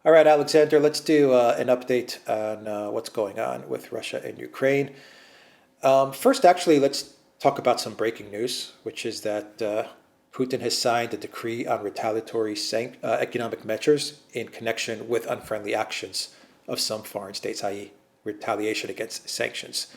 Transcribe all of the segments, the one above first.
All right, Alexander, let's do an update on what's going on with Russia and Ukraine. First, actually, let's talk about some breaking news, which is that Putin has signed a decree on retaliatory economic measures in connection with unfriendly actions of some foreign states, i.e., retaliation against sanctions.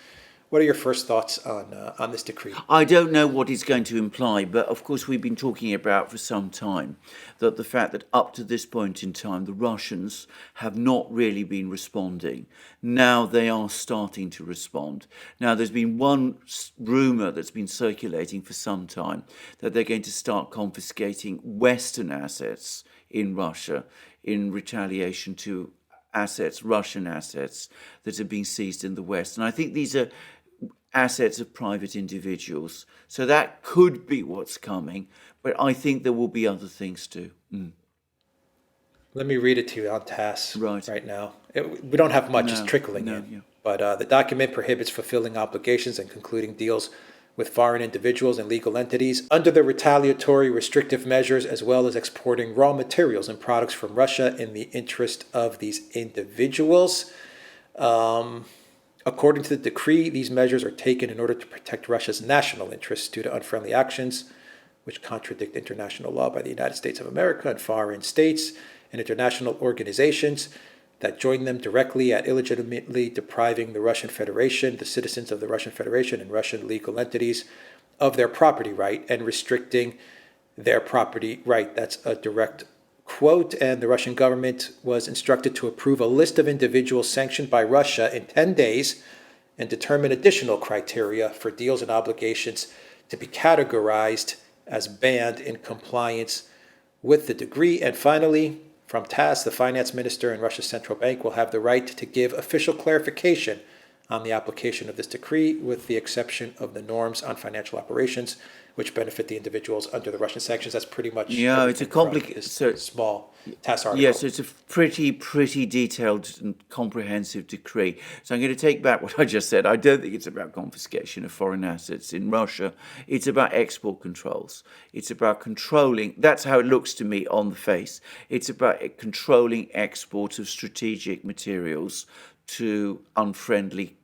What are your first thoughts on this decree? I don't know what it's going to imply, but of course we've been talking about for some time that the fact that up to this point in time the Russians have not really been responding. Now they are starting to respond. Now there's been one rumour that's been circulating for some time that they're going to start confiscating Western assets in Russia in retaliation to assets, Russian assets that have been seized in the West. And I think these are assets of private individuals. So that could be what's coming, but I think there will be other things too. Let me read it to you on TASS Right. right now. We don't have much, it's No, trickling no, in. yeah. But the document prohibits fulfilling obligations and concluding deals with foreign individuals and legal entities under the retaliatory restrictive measures, as well as exporting raw materials and products from Russia in the interest of these individuals. According to the decree, these measures are taken in order to protect Russia's national interests due to unfriendly actions, which contradict international law by the United States of America and foreign states and international organizations that join them directly at illegitimately depriving the Russian Federation, the citizens of the Russian Federation, and Russian legal entities of their property right and restricting their property right. That's a direct quote. And the Russian government was instructed to approve a list of individuals sanctioned by Russia in 10 days and determine additional criteria for deals and obligations to be categorized as banned in compliance with the decree. And finally, from TASS, the finance minister and Russia's central bank will have the right to give official clarification on the application of this decree, with the exception of the norms on financial operations, which benefit the individuals under the Russian sanctions. That's pretty much Yeah, it's a everything from complicated. this So small TASS yes, article. it's a pretty detailed and comprehensive decree. So I'm going to take back what I just said. I don't think it's about confiscation of foreign assets in Russia. It's about export controls. It's about controlling. That's how it looks to me on the face. It's about controlling exports of strategic materials to unfriendly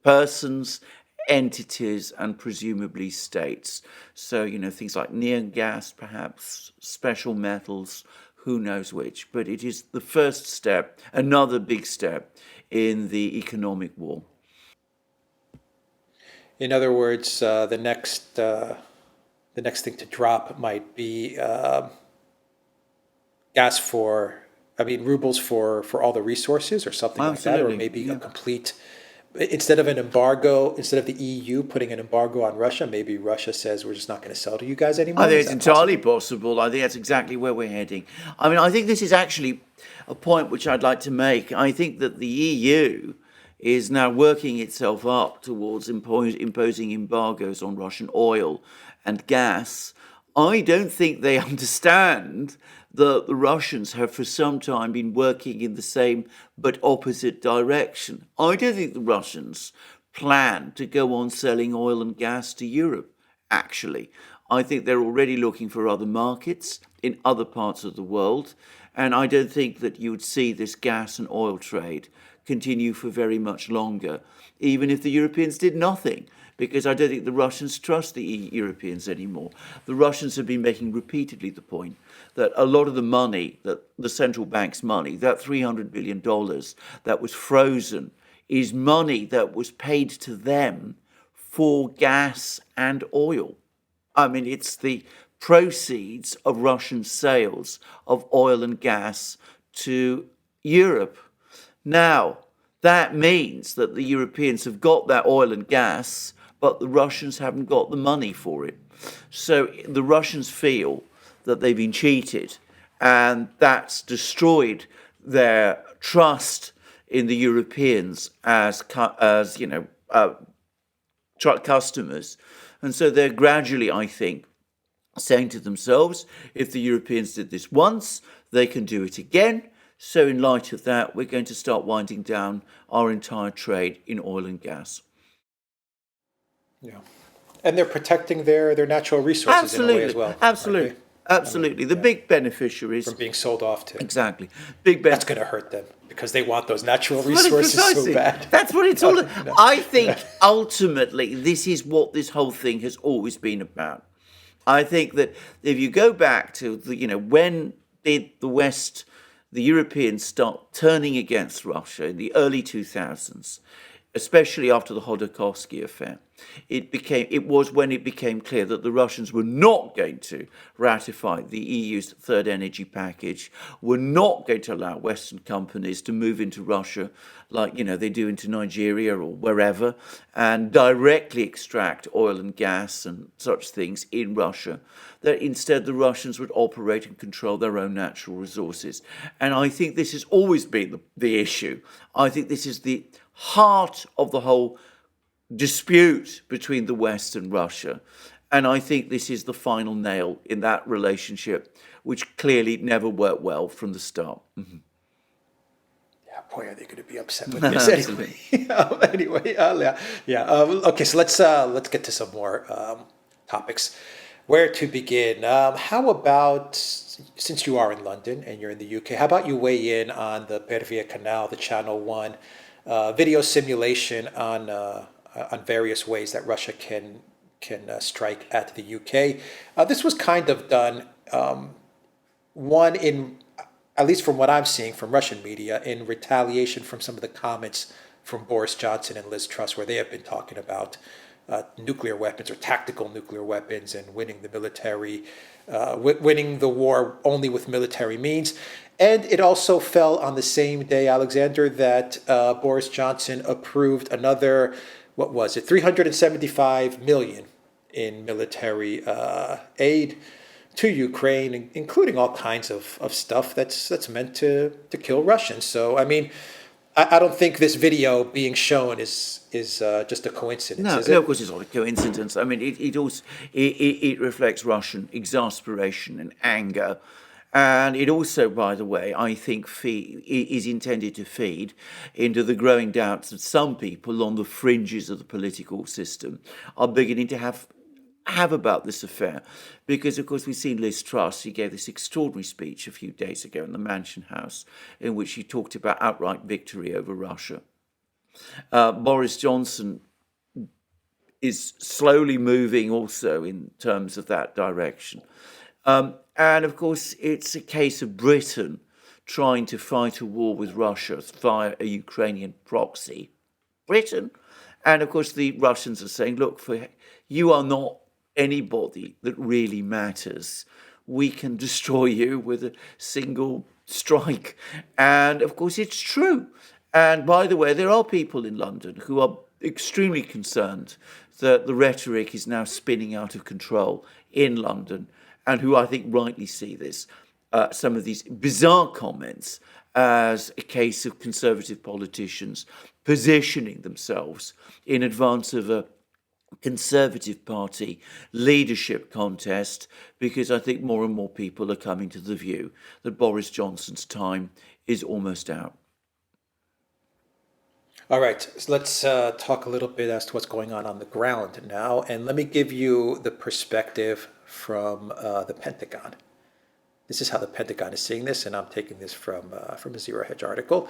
persons, entities, and presumably states. So, things like neon gas, perhaps, special metals, who knows which. But it is the first step, another big step in the economic war. In other words, the next thing to drop might be gas for, I mean, rubles for all the resources or something like that, or Absolutely, maybe a yeah. complete, instead of an embargo, instead of the EU putting an embargo on Russia, maybe Russia says we're just not going to sell to you guys I anymore. think Is it's that entirely possible? possible. I think that's exactly where we're heading. I mean, I think this is actually a point which I'd like to make. I think that the EU is now working itself up towards imposing embargoes on Russian oil and gas. I don't think they understand that the Russians have for some time been working in the same but opposite direction. I don't think the Russians plan to go on selling oil and gas to Europe, actually. I think they're already looking for other markets in other parts of the world, and I don't think that you would see this gas and oil trade continue for very much longer, even if the Europeans did nothing, because I don't think the Russians trust the Europeans anymore. The Russians have been making repeatedly the point that a lot of the money, that the central bank's money, that $300 billion that was frozen, is money that was paid to them for gas and oil. I mean, it's the proceeds of Russian sales of oil and gas to Europe. Now, that means that the Europeans have got that oil and gas, but the Russians haven't got the money for it. So the Russians feel that they've been cheated, and that's destroyed their trust in the Europeans as customers. And so they're gradually, I think, saying to themselves, if the Europeans did this once, they can do it again. So in light of that, we're going to start winding down our entire trade in oil and gas. Yeah. And they're protecting their natural resources in a way as Absolutely, well, aren't they? absolutely. absolutely. The big beneficiaries, from being sold off to. exactly. Big That's going to hurt them because they want those natural resources precisely. so bad. That's what it's all about. I think ultimately this is what this whole thing has always been about. I think that if you go back to when did the West, the Europeans start turning against Russia in the early 2000s, especially after the Hodorkovsky affair. It was when it became clear that the Russians were not going to ratify the EU's third energy package, were not going to allow Western companies to move into Russia like they do into Nigeria or wherever, and directly extract oil and gas and such things in Russia, that instead the Russians would operate and control their own natural resources. And I think this has always been the issue. I think this is the heart of the whole dispute between the West and Russia. And I think this is the final nail in that relationship, which clearly never worked well from the start. Mm-hmm. Yeah, boy, are they going to be upset with this anyway. Okay, so let's get to some more topics. Where to begin? How about, since you are in London and you're in the UK, how about you weigh in on the Pervia Canal, the Channel 1 video simulation on various ways that Russia can strike at the UK. This was kind of done, one in, at least from what I'm seeing from Russian media, in retaliation from some of the comments from Boris Johnson and Liz Truss, where they have been talking about nuclear weapons or tactical nuclear weapons and winning the war only with military means. And it also fell on the same day, Alexander, that Boris Johnson approved another, what was it, 375 million in military aid to Ukraine, including all kinds of stuff that's meant to kill Russians. So, I mean, I don't think this video being shown is just a coincidence. No, is it? no, of course it's not a coincidence. I mean, it reflects Russian exasperation and anger. And it also, by the way, I think is intended to feed into the growing doubts that some people on the fringes of the political system are beginning to have about this affair. Because, of course, we've seen Liz Truss. She gave this extraordinary speech a few days ago in the Mansion House in which she talked about outright victory over Russia. Boris Johnson is slowly moving also in terms of that direction. And, of course, it's a case of Britain trying to fight a war with Russia via a Ukrainian proxy. Britain. And, of course, the Russians are saying, look, you are not anybody that really matters. We can destroy you with a single strike. And, of course, it's true. And, by the way, there are people in London who are extremely concerned that the rhetoric is now spinning out of control in London, and who I think rightly see this, some of these bizarre comments as a case of conservative politicians positioning themselves in advance of a Conservative Party leadership contest, because I think more and more people are coming to the view that Boris Johnson's time is almost out. All right, so let's talk a little bit as to what's going on the ground now. And let me give you the perspective from the Pentagon. This is how the Pentagon is seeing this, and I'm taking this from a Zero Hedge article.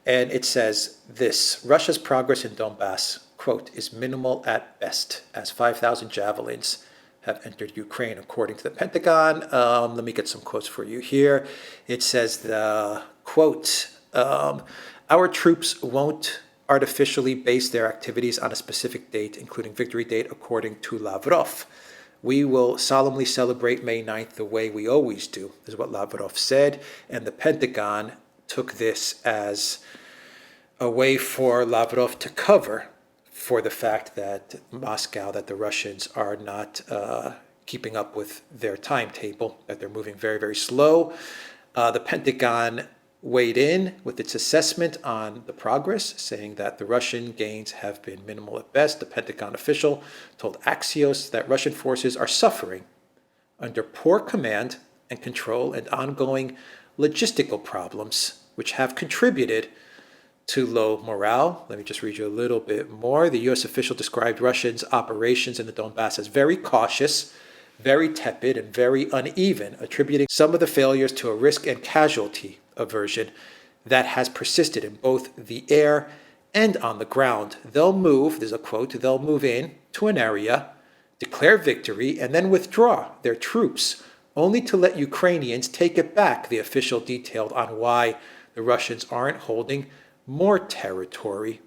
And it says this: Russia's progress in Donbass, quote, is minimal at best, as 5,000 javelins have entered Ukraine, according to the Pentagon. Let me get some quotes for you here. It says, quote, our troops won't artificially base their activities on a specific date, including victory date, according to Lavrov. We will solemnly celebrate May 9th the way we always do, is what Lavrov said. And the Pentagon took this as a way for Lavrov to cover for the fact that Moscow, that the Russians are not keeping up with their timetable, that they're moving very, very slow. The Pentagon weighed in with its assessment on the progress, saying that the Russian gains have been minimal at best. The Pentagon official told Axios that Russian forces are suffering under poor command and control and ongoing logistical problems, which have contributed to low morale. Let me just read you a little bit more. The U.S. official described Russia's operations in the Donbass as very cautious, very tepid and very uneven, attributing some of the failures to a risk and casualty aversion that has persisted in both the air and on the ground. They'll move, there's a quote, they'll move in to an area, declare victory, and then withdraw their troops, only to let Ukrainians take it back, the official detailed on why the Russians aren't holding more territory.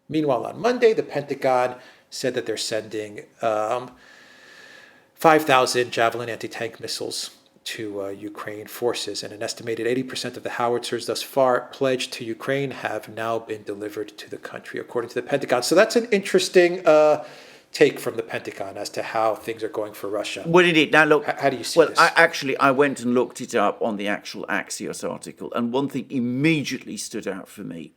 Meanwhile, on Monday, the Pentagon said that they're sending 5,000 Javelin anti-tank missiles to Ukraine forces, and an estimated 80% of the howitzers thus far pledged to Ukraine have now been delivered to the country, according to the Pentagon. So that's an interesting take from the Pentagon as to how things are going for Russia. Well, indeed. Now, look. How do you see well, this? I went and looked it up on the actual Axios article, and one thing immediately stood out for me,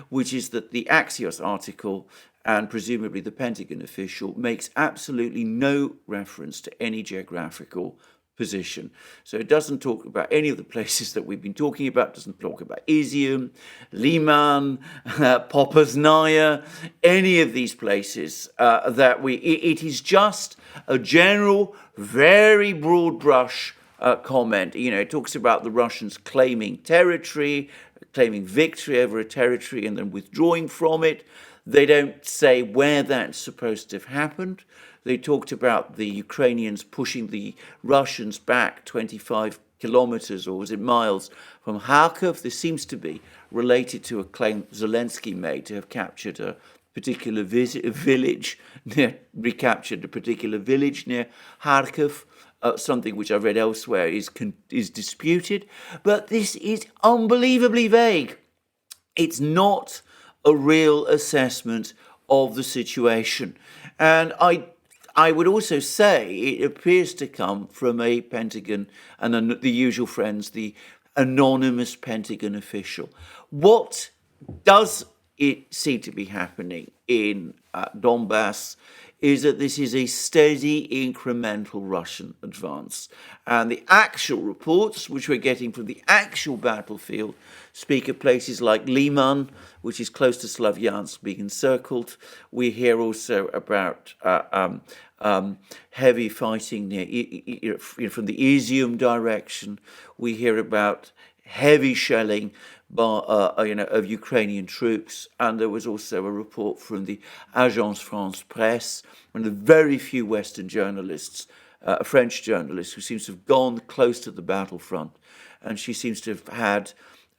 which is that the Axios article and presumably the Pentagon official makes absolutely no reference to any geographical position. So it doesn't talk about any of the places that we've been talking about, doesn't talk about Izium, Liman, Popasnaya, any of these places it is just a general, very broad brush comment. You know, it talks about the Russians claiming territory, claiming victory over a territory and then withdrawing from it. They don't say where that's supposed to have happened. They talked about the Ukrainians pushing the Russians back 25 kilometers, or was it miles, from Kharkov. This seems to be related to a claim Zelensky made to have captured a particular village, recaptured a particular village near Kharkov. Something which I've read elsewhere is disputed. But this is unbelievably vague. It's not a real assessment of the situation. And I would also say it appears to come from a Pentagon and the usual friends, the anonymous Pentagon official. What does it seem to be happening in Donbass is that this is a steady, incremental Russian advance. And the actual reports, which we're getting from the actual battlefield, speak of places like Liman, which is close to Slavyansk, being encircled. We hear also about heavy fighting near from the Izium direction. We hear about heavy shelling of Ukrainian troops, and there was also a report from the Agence France-Presse, one of the very few Western journalists, a French journalist who seems to have gone close to the battlefront, and she seems to have had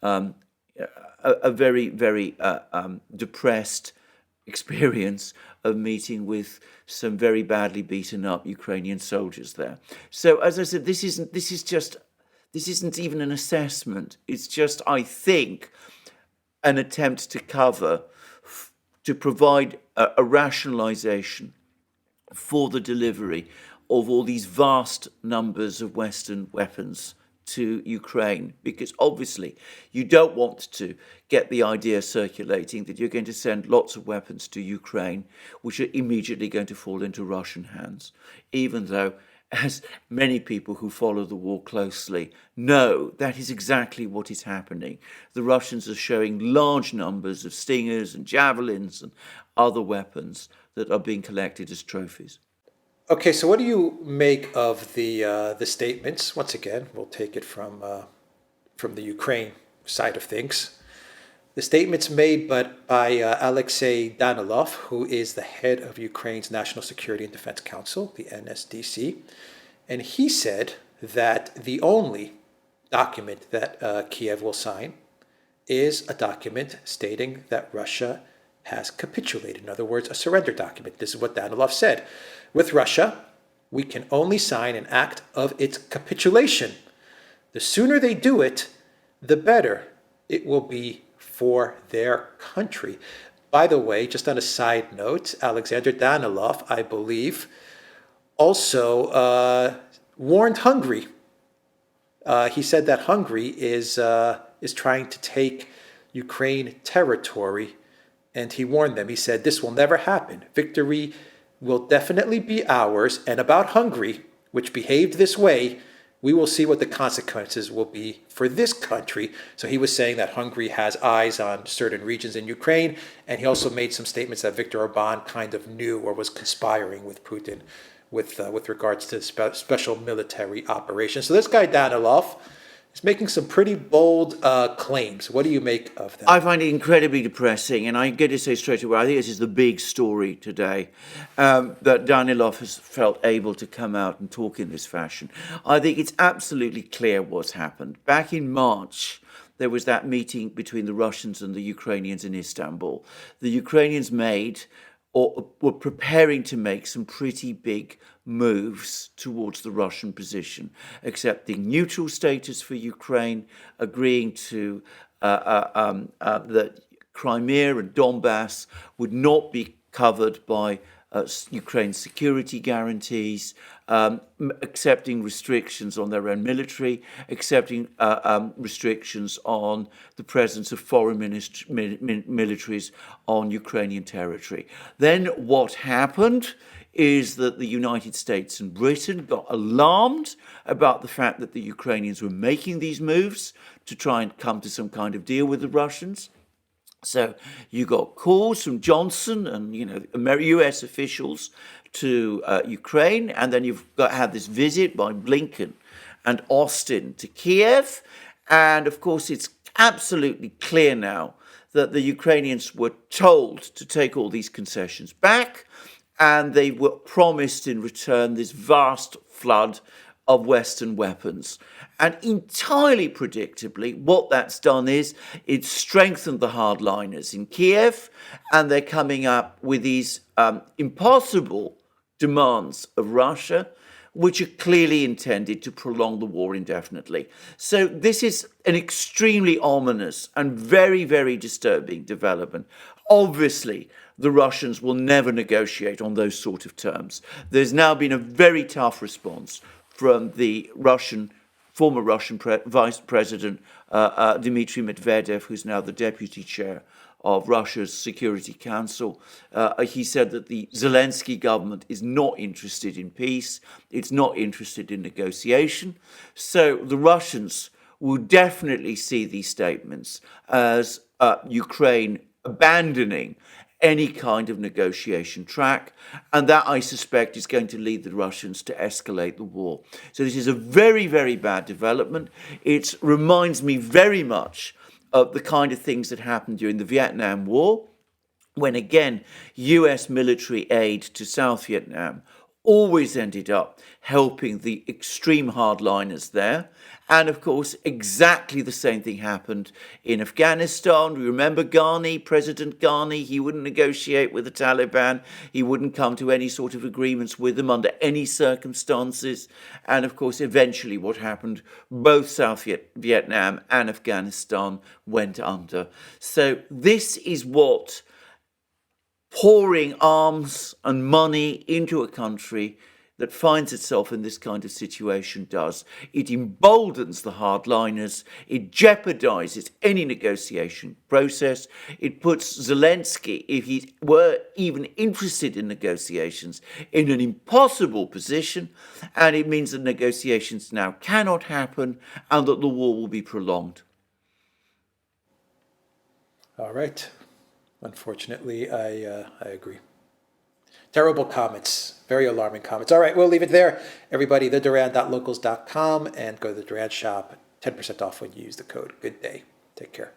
a very, very depressed experience of meeting with some very badly beaten up Ukrainian soldiers there. So, as I said, this isn't even an assessment. It's just, I think, an attempt to cover, to provide a rationalization for the delivery of all these vast numbers of Western weapons to Ukraine, because obviously you don't want to get the idea circulating that you're going to send lots of weapons to Ukraine, which are immediately going to fall into Russian hands, even though, as many people who follow the war closely know, that is exactly what is happening. The Russians are showing large numbers of Stingers and Javelins and other weapons that are being collected as trophies. Okay, so what do you make of the statements? Once again, we'll take it from the Ukraine side of things. The statements made by Alexei Danilov, who is the head of Ukraine's National Security and Defense Council, the NSDC, and he said that the only document that Kiev will sign is a document stating that Russia has capitulated. In other words, a surrender document. This is what Danilov said. With Russia, we can only sign an act of its capitulation. The sooner they do it, the better it will be for their country. By the way, just on a side note, Alexander Danilov, I believe, also warned Hungary. He said that Hungary is trying to take Ukraine territory, and he warned them. He said, this will never happen. Victory will definitely be ours, and about Hungary, which behaved this way, we will see what the consequences will be for this country. So he was saying that Hungary has eyes on certain regions in Ukraine, and he also made some statements that Viktor Orban kind of knew or was conspiring with Putin with regards to special military operations. So this guy Danilov is making some pretty bold claims. What do you make of that? I find it incredibly depressing, and I'm going to say straight away, I think this is the big story today, that Danilov has felt able to come out and talk in this fashion. I think it's absolutely clear what's happened. Back in March, there was that meeting between the Russians and the Ukrainians in Istanbul. The Ukrainians made, or were preparing to make, some pretty big moves towards the Russian position, accepting neutral status for Ukraine, agreeing to that Crimea and Donbass would not be covered by Ukraine's security guarantees, accepting restrictions on their own military, accepting restrictions on the presence of foreign militaries on Ukrainian territory. Then what happened is that the United States and Britain got alarmed about the fact that the Ukrainians were making these moves to try and come to some kind of deal with the Russians. So you got calls from Johnson and US officials to Ukraine, and then you've had this visit by Blinken and Austin to Kiev, and of course it's absolutely clear now that the Ukrainians were told to take all these concessions back, and they were promised in return this vast flood of Western weapons. And entirely predictably, what that's done is it's strengthened the hardliners in Kiev, and they're coming up with these impossible demands of Russia, which are clearly intended to prolong the war indefinitely. So this is an extremely ominous and very, very disturbing development. Obviously, the Russians will never negotiate on those sort of terms. There's now been a very tough response from the former Russian Vice President Dmitry Medvedev, who's now the deputy chair of Russia's Security Council. He said that the Zelensky government is not interested in peace. It's not interested in negotiation. So the Russians will definitely see these statements as Ukraine abandoning any kind of negotiation track, and that, I suspect, is going to lead the Russians to escalate the war. So this is a very, very bad development. It reminds me very much of the kind of things that happened during the Vietnam War, when, again, US military aid to South Vietnam always ended up helping the extreme hardliners there. And of course, exactly the same thing happened in Afghanistan. We remember Ghani, President Ghani. He wouldn't negotiate with the Taliban. He wouldn't come to any sort of agreements with them under any circumstances. And of course, eventually what happened, both South Vietnam and Afghanistan went under. So this is what pouring arms and money into a country that finds itself in this kind of situation does. It emboldens the hardliners. It jeopardizes any negotiation process. It puts Zelensky, if he were even interested in negotiations, in an impossible position. And it means that negotiations now cannot happen and that the war will be prolonged. All right. Unfortunately, I agree. Terrible comments, very alarming comments. All right, we'll leave it there. Everybody, theduran.locals.com, and go to the Duran shop. 10% off when you use the code. Good day. Take care.